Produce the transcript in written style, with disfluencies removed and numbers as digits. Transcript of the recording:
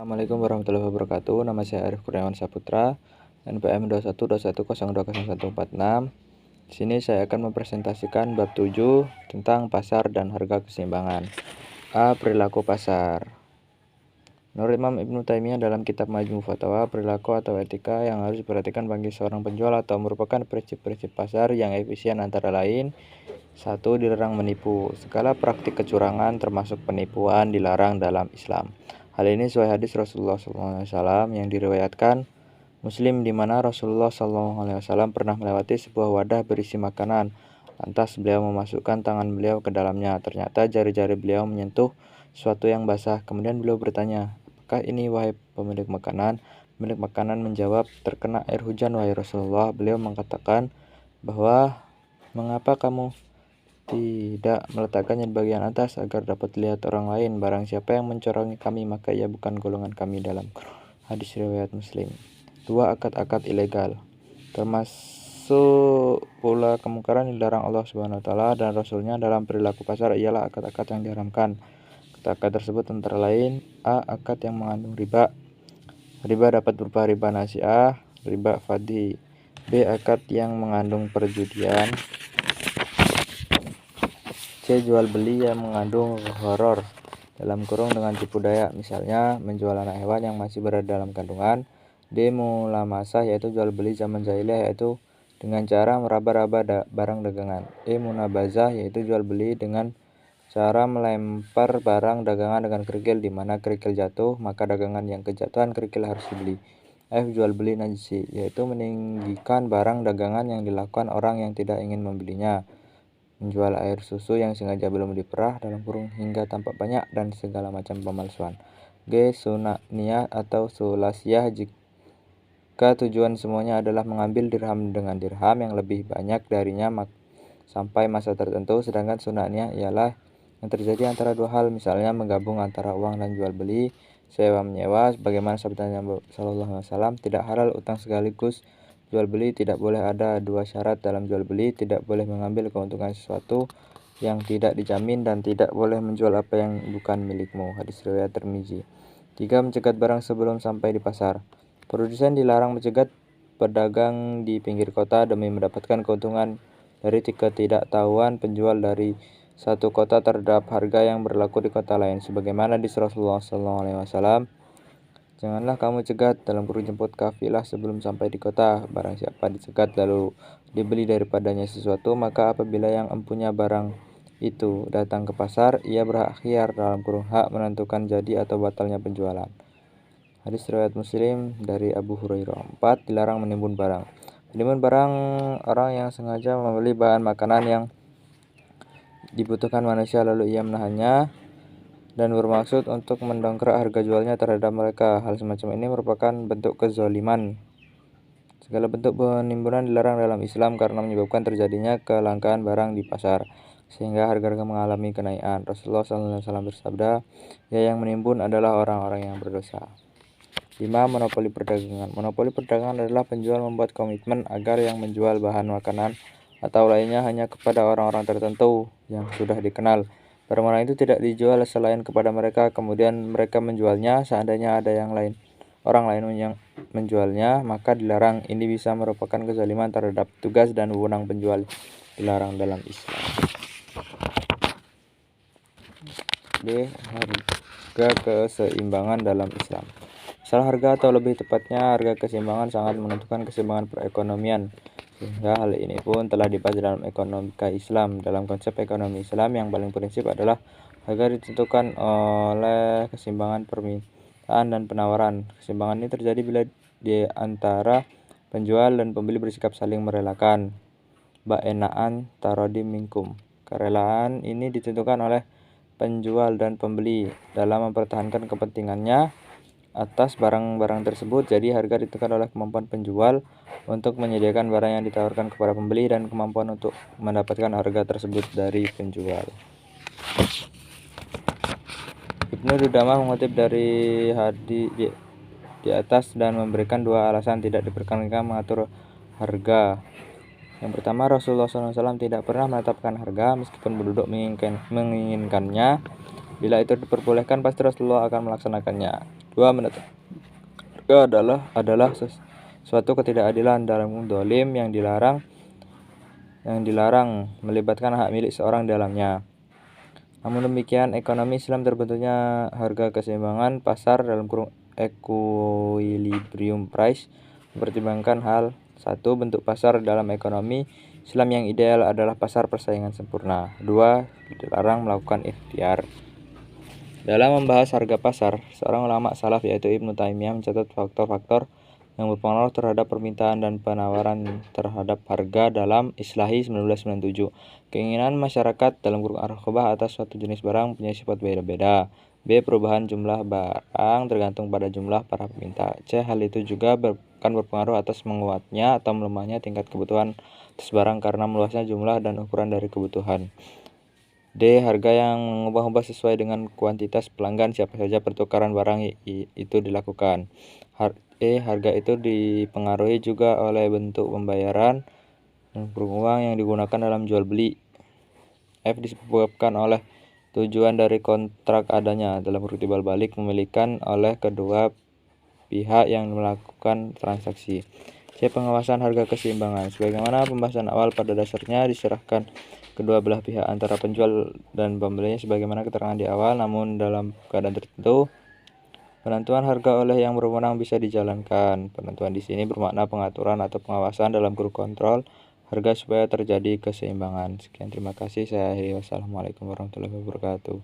Assalamualaikum warahmatullahi wabarakatuh. Nama saya Arif Kurniawan Saputra, NPM 2121020146. Di sini saya akan mempresentasikan bab 7 tentang pasar dan harga keseimbangan. A. Perilaku pasar. Menurut Imam Ibnu Taimiyah dalam kitab Majmu' Fatawa, perilaku atau etika yang harus diperhatikan bagi seorang penjual atau merupakan prinsip-prinsip pasar yang efisien antara lain: 1. Dilarang menipu. Segala praktik kecurangan termasuk penipuan dilarang dalam Islam. Hal ini sesuai hadis Rasulullah SAW yang diriwayatkan Muslim, di mana Rasulullah SAW pernah melewati sebuah wadah berisi makanan. Lantas beliau memasukkan tangan beliau ke dalamnya. Ternyata jari-jari beliau menyentuh sesuatu yang basah. Kemudian beliau bertanya, "Apakah ini, wahai pemilik makanan?" Pemilik makanan menjawab, "Terkena air hujan, wahai Rasulullah." Beliau mengatakan bahwa, "Mengapa kamu tidak meletakkannya di bagian atas agar dapat dilihat orang lain? Barang siapa yang mencorongi kami, maka ia bukan golongan kami." Dalam hadis riwayat Muslim. 2. Akad-akad ilegal. Termasuk pula kemungkaran yang dilarang Allah Subhanahu wa taala dan Rasulnya dalam perilaku pasar ialah akad-akad yang diharamkan. Akad tersebut antara lain: A. Akad yang mengandung riba. Riba dapat berupa riba nasi'ah, riba fadhi. B. Akad yang mengandung perjudian. C. Jual beli yang mengandung gharar dengan tipu daya, misalnya menjual anak hewan yang masih berada dalam kandungan. D. Mulamasah, yaitu jual beli zaman jahiliyah, yaitu dengan cara meraba-raba barang dagangan. E. Munabazah, yaitu jual beli dengan cara melempar barang dagangan dengan kerikil, di mana kerikil jatuh maka dagangan yang kejatuhan kerikil harus dibeli. F. Jual beli najisi, yaitu meninggikan barang dagangan yang dilakukan orang yang tidak ingin membelinya. Menjual air susu yang sengaja belum diperah hingga tampak banyak, dan segala macam pemalsuan. G. Sunaniyah atau sulasiyah, jika tujuan semuanya adalah mengambil dirham dengan dirham yang lebih banyak darinya sampai masa tertentu. Sedangkan sunaniyah ialah yang terjadi antara dua hal, misalnya menggabung antara uang dan jual beli, sewa menyewa. Bagaimana sabda Nabi SAW, tidak halal utang sekaligus jual beli, tidak boleh ada dua syarat dalam jual beli, tidak boleh mengambil keuntungan sesuatu yang tidak dijamin, dan tidak boleh menjual apa yang bukan milikmu. Hadis riwayat Tirmizi. 3. Mencegat barang sebelum sampai di pasar. Produsen dilarang mencegat pedagang di pinggir kota demi mendapatkan keuntungan dari ketidaktahuan penjual dari satu kota terhadap harga yang berlaku di kota lain. Sebagaimana di Rasulullah SAW, "Janganlah kamu cegat jemput kafilah sebelum sampai di kota. Barang siapa dicegat lalu dibeli daripadanya sesuatu, maka apabila yang empunya barang itu datang ke pasar, ia berhak khiyar hak menentukan jadi atau batalnya penjualan." Hadis riwayat Muslim dari Abu Hurairah. 4. Dilarang menimbun barang. Menimbun barang, orang yang sengaja membeli bahan makanan yang dibutuhkan manusia lalu ia menahannya dan bermaksud untuk mendongkrak harga jualnya terhadap mereka. Hal semacam ini merupakan bentuk kezaliman. Segala bentuk penimbunan dilarang dalam Islam karena menyebabkan terjadinya kelangkaan barang di pasar, sehingga harga-harga mengalami kenaikan. Rasulullah SAW bersabda, "Ya, yang menimbun adalah orang-orang yang berdosa." 5. Monopoli perdagangan. Monopoli perdagangan adalah penjual membuat komitmen agar yang menjual bahan makanan atau lainnya hanya kepada orang-orang tertentu yang sudah dikenal. Barang itu tidak dijual selain kepada mereka, kemudian mereka menjualnya. Seandainya ada orang lain yang menjualnya, maka dilarang. Ini bisa merupakan kezaliman terhadap tugas dan wewenang penjual, dilarang dalam Islam. D. Harga keseimbangan dalam Islam. Masalah harga, atau lebih tepatnya harga keseimbangan, sangat menentukan keseimbangan perekonomian, sehingga hal ini pun telah dibahas dalam ekonomika Islam. Dalam konsep ekonomi Islam, yang paling prinsip adalah harga ditentukan oleh keseimbangan permintaan dan penawaran. Keseimbangan ini terjadi bila di antara penjual dan pembeli bersikap saling merelakan. Ba'enaan tarodim minkum. Kerelaan ini ditentukan oleh penjual dan pembeli dalam mempertahankan kepentingannya atas barang-barang tersebut. Jadi harga ditentukan oleh kemampuan penjual untuk menyediakan barang yang ditawarkan kepada pembeli dan kemampuan untuk mendapatkan harga tersebut dari penjual. Ibnu Qudamah mengutip dari hadis di atas dan memberikan dua alasan tidak diperkenankan mengatur harga. Yang pertama, Rasulullah SAW tidak pernah menetapkan harga meskipun penduduk menginginkannya. Bila itu diperbolehkan, pasti Rasulullah akan melaksanakannya. Dua, menetapkan harga adalah suatu ketidakadilan dalam dolim yang dilarang melibatkan hak milik seorang dalamnya. Namun demikian, ekonomi Islam terbentuknya harga keseimbangan pasar dalam kurung equilibrium price mempertimbangkan hal. Satu, bentuk pasar dalam ekonomi Islam yang ideal adalah pasar persaingan sempurna. Dua, dilarang melakukan ikhtiar. Dalam membahas harga pasar, seorang ulama salaf yaitu Ibnu Taimiyah mencatat faktor-faktor yang berpengaruh terhadap permintaan dan penawaran terhadap harga dalam Islahi 1997. Keinginan masyarakat dalam kurung ar-raqabah atas suatu jenis barang punya sifat beda-beda. B. Perubahan jumlah barang tergantung pada jumlah para peminta. C. Hal itu juga akan berpengaruh atas menguatnya atau melemahnya tingkat kebutuhan atas barang karena meluasnya jumlah dan ukuran dari kebutuhan. D. Harga yang mengubah-ubah sesuai dengan kuantitas pelanggan siapa saja pertukaran barang itu dilakukan. Harga itu dipengaruhi juga oleh bentuk pembayaran dan uang yang digunakan dalam jual beli. F. Disebabkan oleh tujuan dari kontrak adanya dalam timbal balik memilikan oleh kedua pihak yang melakukan transaksi. C. Pengawasan harga keseimbangan. Sebagaimana pembahasan awal, pada dasarnya diserahkan kedua belah pihak antara penjual dan pembelinya sebagaimana keterangan di awal, namun dalam keadaan tertentu penentuan harga oleh yang berwenang bisa dijalankan. Penentuan di sini bermakna pengaturan atau pengawasan dalam kurung kontrol harga supaya terjadi keseimbangan. Sekian, terima kasih. Saya akhiri. Wassalamualaikum warahmatullahi wabarakatuh.